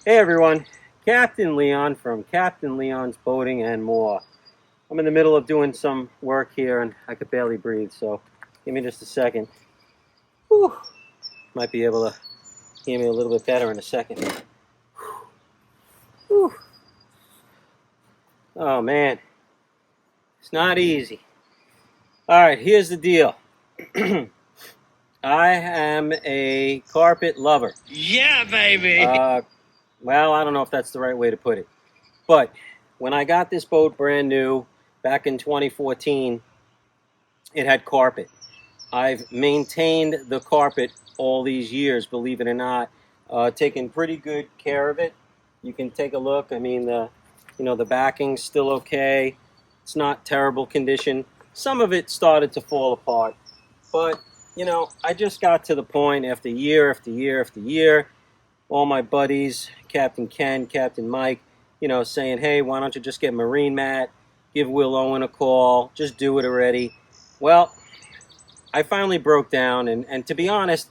Hey everyone, Captain Leon from Captain Leon's Boating and More. I'm in the middle of doing some work here and I could barely breathe, so give me just a second. Whew. Might be able to hear me a little bit better in a second. Whew. Oh man, it's not easy. Alright, here's the deal. I am a carpet lover. Yeah, baby! Well, I don't know if that's the right way to put it. But when I got this boat brand new back in 2014, it had carpet. I've maintained the carpet all these years, believe it or not, taken pretty good care of it. You can take a look. I mean, the backing's still okay. It's not terrible condition. Some of it started to fall apart, but I just got to the point after year after year after year. All my buddies, Captain Ken, Captain Mike, saying, hey, why don't you just get Marine Mat? Give Will Owen a call. Just do it already. Well, I finally broke down, and to be honest,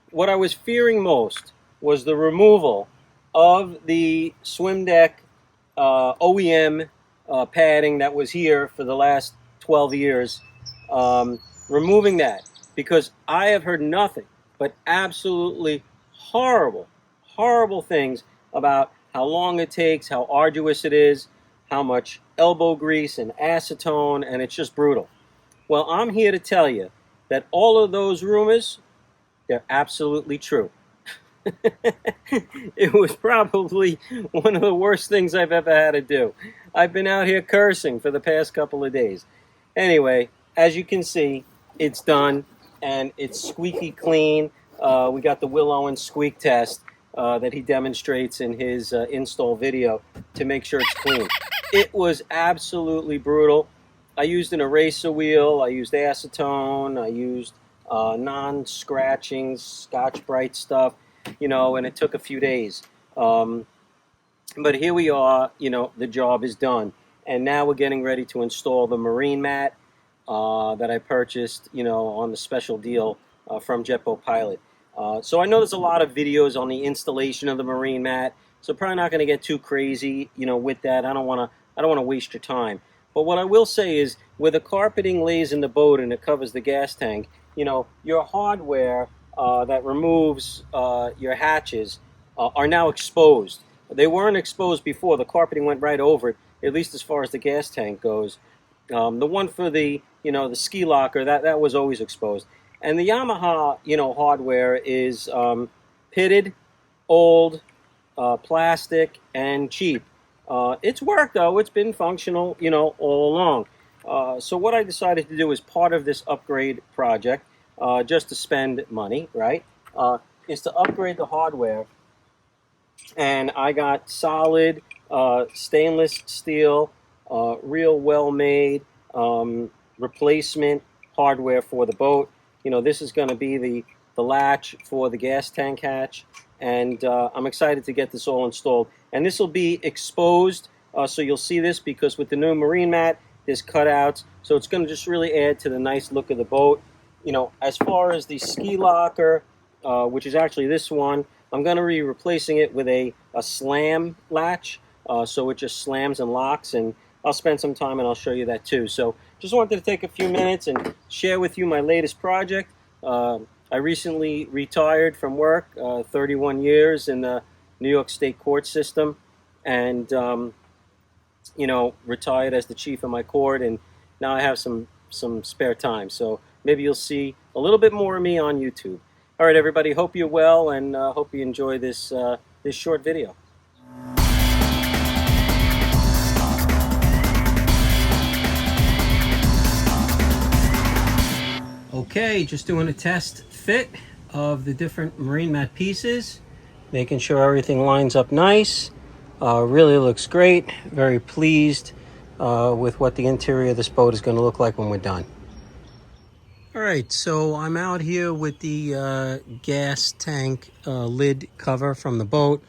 what I was fearing most was the removal of the swim deck OEM padding that was here for the last 12 years. Removing that, because I have heard nothing but absolutely horrible, horrible things about how long it takes, how arduous it is, how much elbow grease and acetone, and it's just brutal. Well, I'm here to tell you that all of those rumors, they're absolutely true. It was probably one of the worst things I've ever had to do. I've been out here cursing for the past couple of days. Anyway, as you can see, it's done and it's squeaky clean. We got the Will Owen squeak test that he demonstrates in his install video to make sure it's clean. It was absolutely brutal. I used an eraser wheel, I used acetone, I used non-scratching Scotch-Brite stuff, and it took a few days. But here we are, the job is done. And now we're getting ready to install the Marine Mat that I purchased, on the special deal from JetBoat Pilot. So I know there's a lot of videos on the installation of the Marine Mat, so probably not going to get too crazy, with that. I don't want to waste your time. But what I will say is, where the carpeting lays in the boat and it covers the gas tank, your hardware that removes your hatches are now exposed. They weren't exposed before. The carpeting went right over it, at least as far as the gas tank goes. The one for the ski locker, that was always exposed. And the Yamaha hardware is pitted, old, plastic, and cheap. It's worked though. It's been functional all along. So what I decided to do as part of this upgrade project, just to spend money, right, is to upgrade the hardware. And I got solid stainless steel, real well-made replacement hardware for the boat. This is going to be the latch for the gas tank hatch, and I'm excited to get this all installed. And this will be exposed, so you'll see this, because with the new Marine Mat, there's cutouts, so it's going to just really add to the nice look of the boat. As far as the ski locker, which is actually this one, I'm going to be replacing it with a slam latch, so it just slams and locks, and I'll spend some time and I'll show you that too. So just wanted to take a few minutes and share with you my latest project. I recently retired from work, 31 years in the New York State court system, and retired as the chief of my court, and now I have some spare time. So maybe you'll see a little bit more of me on YouTube. All right, everybody, hope you're well, and hope you enjoy this short video. Okay, just doing a test fit of the different Marine Mat pieces, making sure everything lines up nice. Really looks great. Very pleased with what the interior of this boat is going to look like when we're done. All right, so I'm out here with the gas tank lid cover from the boat,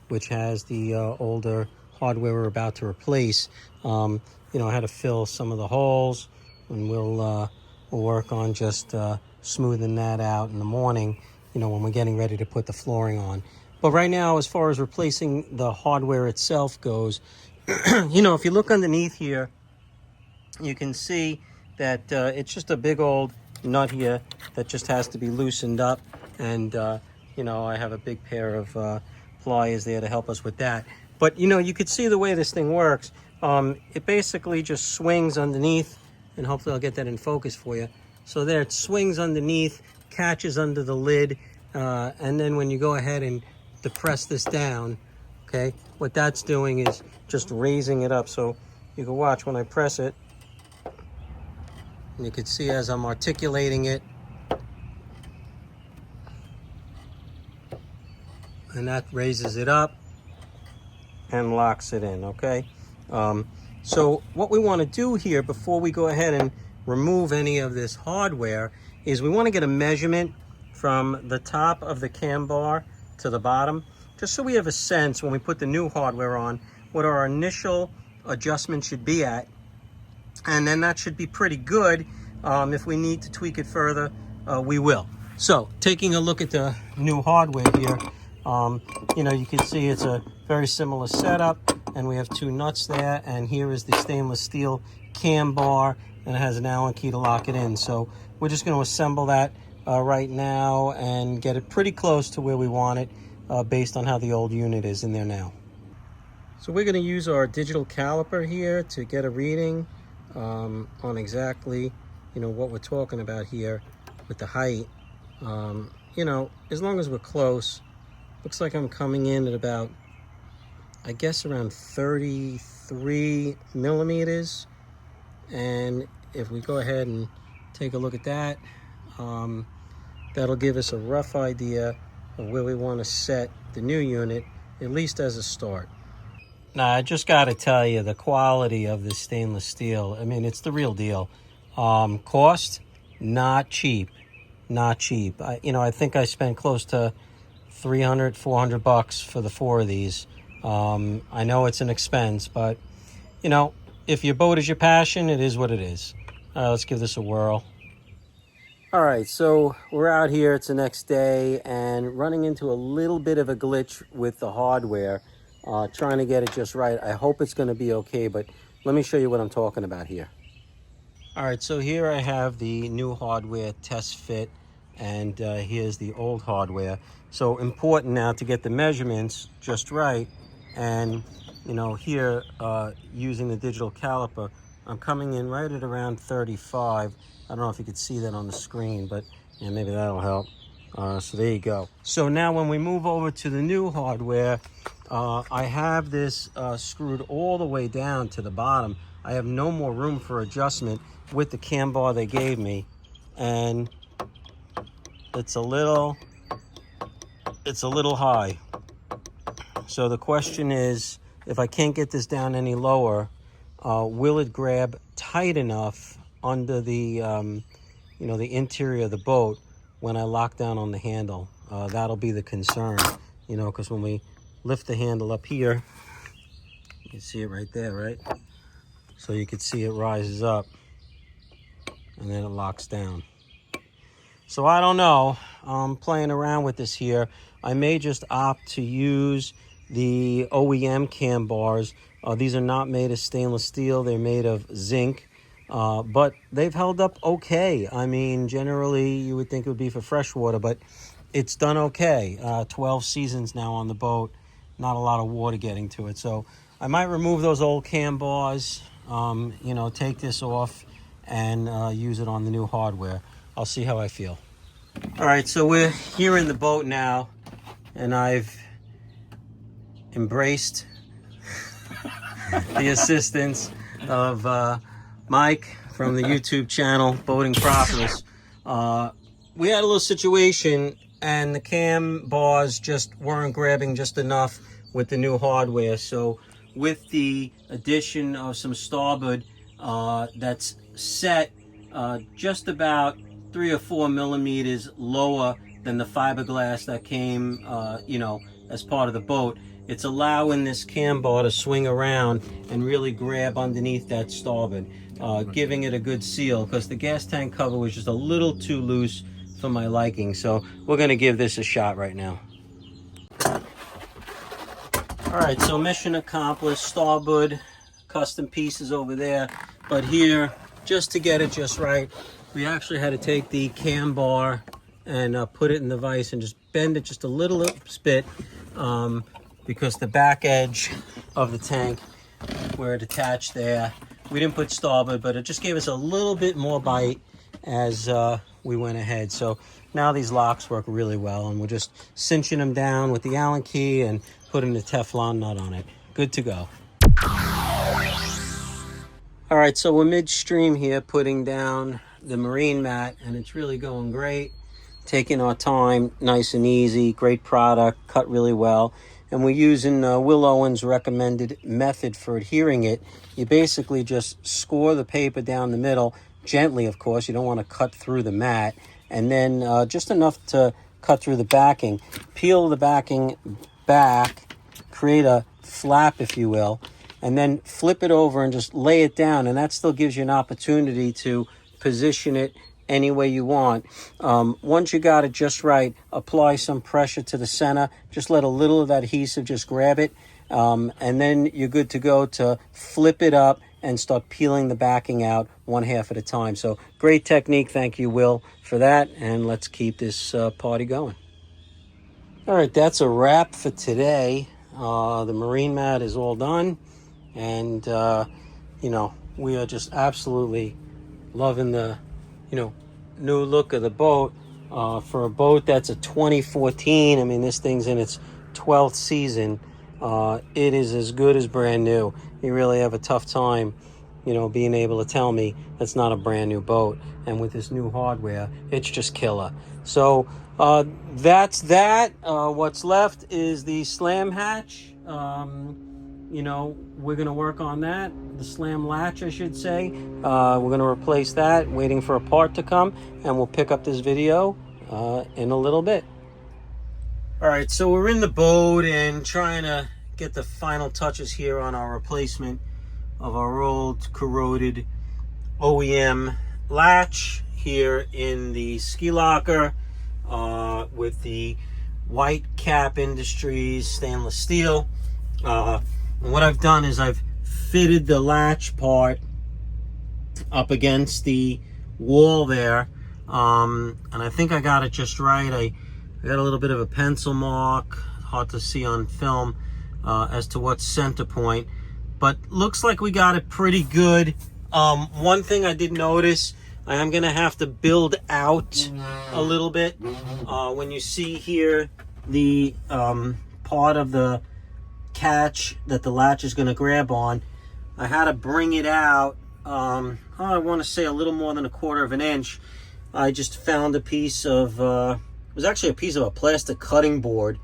which has the older hardware we're about to replace. I had to fill some of the holes, and we'll work on just smoothing that out in the morning. when we're getting ready to put the flooring on. But right now, as far as replacing the hardware itself goes, if you look underneath here, you can see that it's just a big old nut here that just has to be loosened up. And, I have a big pair of pliers there to help us with that. But, you could see the way this thing works. It basically just swings underneath, and hopefully I'll get that in focus for you. So there, it swings underneath, catches under the lid, and then when you go ahead and depress this down, okay, what that's doing is just raising it up. So you can watch when I press it, and you can see as I'm articulating it, and that raises it up and locks it in, okay? So what we want to do here before we go ahead and remove any of this hardware is we want to get a measurement from the top of the cam bar to the bottom, just so we have a sense when we put the new hardware on what our initial adjustment should be at. And then that should be pretty good. If we need to tweak it further, we will. So taking a look at the new hardware here, you can see it's a very similar setup, and we have 2 nuts there, and here is the stainless steel cam bar, and it has an Allen key to lock it in. So we're just going to assemble that right now and get it pretty close to where we want it, based on how the old unit is in there now. So we're going to use our digital caliper here to get a reading on exactly what we're talking about here with the height. As long as we're close. Looks like I'm coming in at about, I guess, around 33 millimeters. And if we go ahead and take a look at that, that'll give us a rough idea of where we want to set the new unit, at least as a start. Now, I just got to tell you, the quality of this stainless steel, I mean, it's the real deal. Cost, not cheap. Not cheap. I think I spent close to $300-400 for the 4 of these. I know it's an expense, but if your boat is your passion, it is what it is. Let's give this a whirl. All right, so we're out here. It's the next day and running into a little bit of a glitch with the hardware, trying to get it just right. I hope it's going to be okay, but let me show you what I'm talking about here. All right, so here I have the new hardware test fit, and here's the old hardware. So important now to get the measurements just right. And here, using the digital caliper, I'm coming in right at around 35. I don't know if you could see that on the screen, but maybe that'll help. So there you go. So now when we move over to the new hardware, I have this screwed all the way down to the bottom. I have no more room for adjustment with the cam bar they gave me, and it's a little high. So the question is, if I can't get this down any lower, will it grab tight enough under the the interior of the boat when I lock down on the handle? That'll be the concern, because when we lift the handle up here, you can see it right there, right? So you can see it rises up and then it locks down. So I don't know. I'm playing around with this here. I may just opt to use the OEM cam bars. These are not made of stainless steel. They're made of zinc. But they've held up okay. I mean, generally you would think it would be for freshwater, but it's done okay. 12 seasons now on the boat. Not a lot of water getting to it. So I might remove those old cam bars, take this off and use it on the new hardware. I'll see how I feel. All right, so we're here in the boat now, and I've embraced the assistance of Mike from the YouTube channel, Boating Profiters. We had a little situation, and the cam bars just weren't grabbing just enough with the new hardware. So with the addition of some starboard that's set just about 3 or 4 millimeters lower than the fiberglass that came, as part of the boat, it's allowing this cam bar to swing around and really grab underneath that starboard, giving it a good seal, because the gas tank cover was just a little too loose for my liking. So we're gonna give this a shot right now. All right, so mission accomplished. Starboard custom pieces over there, but here, just to get it just right, we actually had to take the cam bar and put it in the vise and just bend it just a little bit, because the back edge of the tank where it attached there, we didn't put starboard, but it just gave us a little bit more bite as we went ahead. So now these locks work really well, and we're just cinching them down with the Allen key and putting the Teflon nut on it. Good to go. All right, so we're midstream here putting down the marine mat, and it's really going great. Taking our time, nice and easy, great product, cut really well. And we're using Will Owen's recommended method for adhering it. You basically just score the paper down the middle, gently of course, you don't want to cut through the mat, and then just enough to cut through the backing. Peel the backing back, create a flap if you will, and then flip it over and just lay it down, and that still gives you an opportunity to position it any way you want. Once you got it just right, apply some pressure to the center, just let a little of that adhesive just grab it, and then you're good to go to flip it up and start peeling the backing out one half at a time. So great technique, thank you Will for that, and let's keep this party going. All right, that's a wrap for today. The marine mat is all done, and you know, we are just absolutely loving the new look of the boat. For a boat that's a 2014, I mean, this thing's in its 12th season. It is as good as brand new. You really have a tough time, being able to tell me that's not a brand new boat. And with this new hardware, it's just killer. So that's that. What's left is the slam hatch. We're going to work on that. The slam latch, I should say. We're going to replace that, waiting for a part to come, and we'll pick up this video in a little bit. All right, so we're in the boat and trying to get the final touches here on our replacement of our old corroded OEM latch here in the ski locker with the White Cap Industries stainless steel. And what I've done is I've fitted the latch part up against the wall there, and I think I got it just right. I got a little bit of a pencil mark, hard to see on film, as to what's center point, but looks like we got it pretty good. One thing I did notice, I am going to have to build out a little bit. When you see here the part of the catch that the latch is going to grab on, I had to bring it out, I want to say a little more than 1/4 of an inch. I just found a piece of, it was actually a piece of a plastic cutting board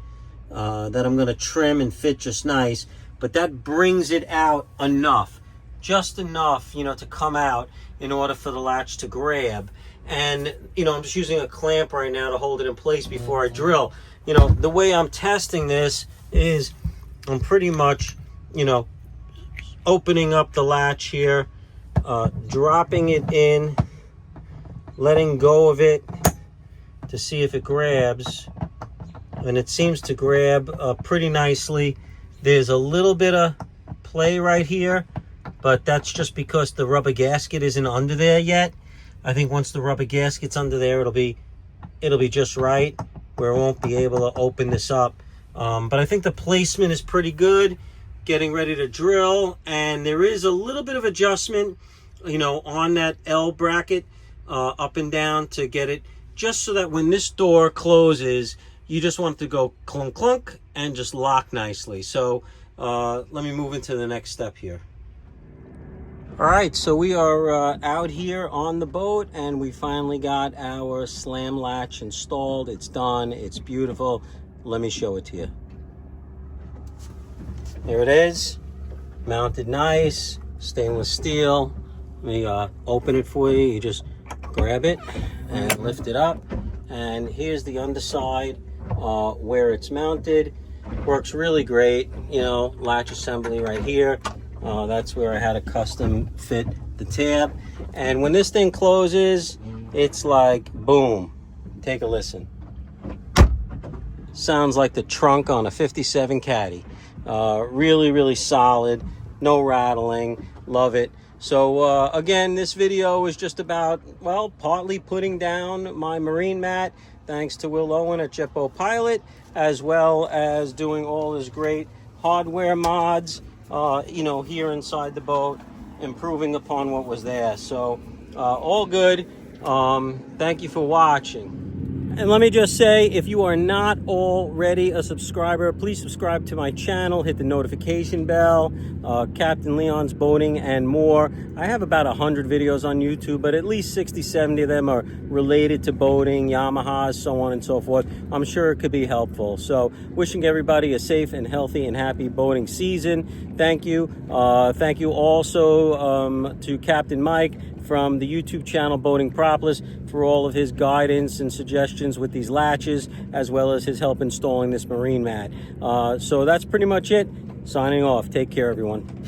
that I'm going to trim and fit just nice, but that brings it out enough, just enough, to come out in order for the latch to grab. And, I'm just using a clamp right now to hold it in place before I drill. The way I'm testing this is I'm pretty much, opening up the latch here, dropping it in, letting go of it to see if it grabs, and it seems to grab pretty nicely. There's a little bit of play right here, but that's just because the rubber gasket isn't under there yet. I think once the rubber gasket's under there, it'll be just right, where it won't be able to open this up. But I think the placement is pretty good. Getting ready to drill, and there is a little bit of adjustment, on that L bracket, up and down to get it, just so that when this door closes, you just want it to go clunk clunk and just lock nicely. So let me move into the next step here. All right, so we are out here on the boat, and we finally got our slam latch installed. It's done, it's beautiful. Let me show it to you. There it is, mounted nice, stainless steel. Let me open it for you. You just grab it and lift it up, and here's the underside where it's mounted. Works really great. Latch assembly right here. That's where I had a custom fit the tab, and when this thing closes, it's like boom, Take a listen. Sounds like the trunk on a 57 Caddy. Really, really solid. No rattling. Love it. So again, this video is just about, well, partly putting down my marine mat, thanks to Will Owen at JetBoat Pilot, as well as doing all his great hardware mods, you know, here inside the boat, improving upon what was there. So all good. Thank you for watching. And let me just say, if you are not already a subscriber, please subscribe to my channel, hit the notification bell, Captain Leon's Boating and more. I have about 100 videos on YouTube, but at least 60, 70 of them are related to boating, Yamaha, so on and so forth. I'm sure it could be helpful. So wishing everybody a safe and healthy and happy boating season. Thank you. Thank you also to Captain Mike from the YouTube channel Boating Propolis for all of his guidance and suggestions with these latches, as well as his help installing this marine mat. So that's pretty much it. Signing off. Take care, everyone.